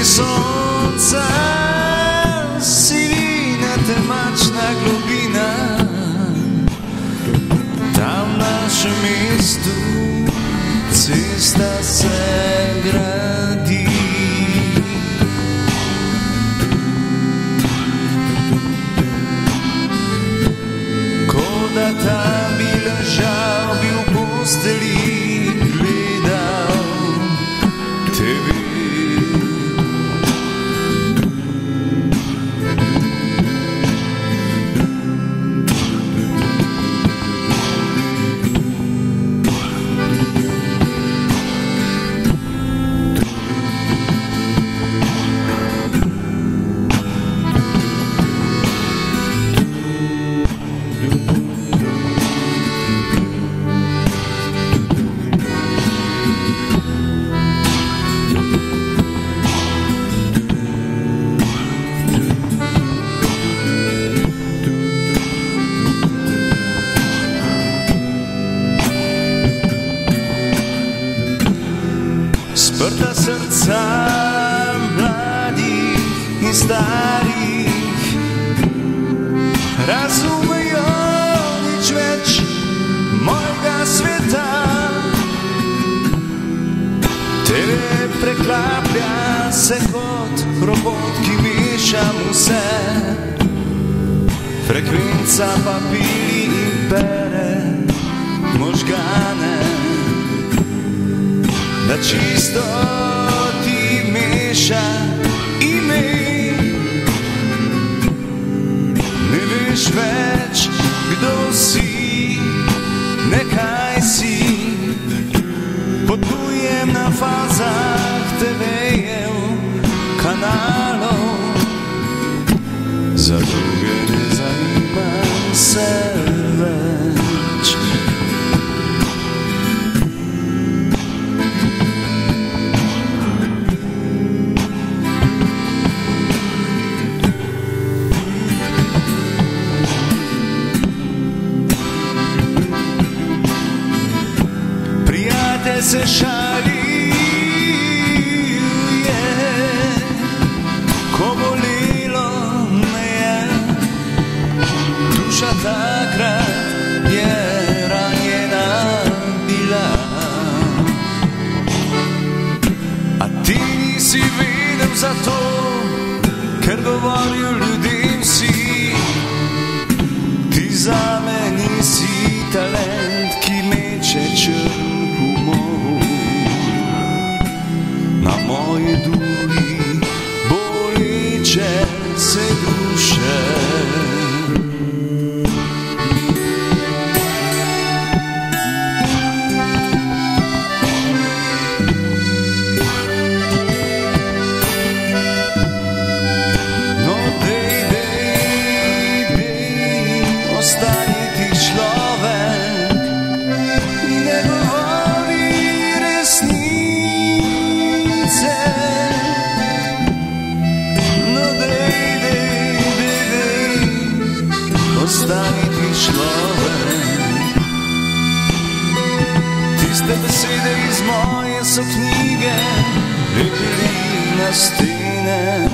Sonca, sivina temačna globina, tam v našem mestu cesta se gradi. Ko da tam bi ležal, bi v posteli gledal TV. Sprta srca mladih in starih razumejo nič več mojega sveta. TV preklaplja se kot robot, ki mešam vse, frekvenca pa pili in pere možgane, da čisto ti meša ime. Ne veš več, kdo si, ne kaj si. Potujem na fazah TV-jev, kanalov, za druge ne zanimam se več. Se šali, ko bolelo me je, duša takrat je ranjena bila. A ti nisi vedel za to, ker govoril ljudem si, ti zame nisi talent, ki meče črn humor. Na moje duri boleče se duše. No dej, dej, dej, ostani ti človek in ne govori resnice. No dej, dej, dej, dej, ostani ti človek. Tiste besede iz moje so knjige, lepili na stene.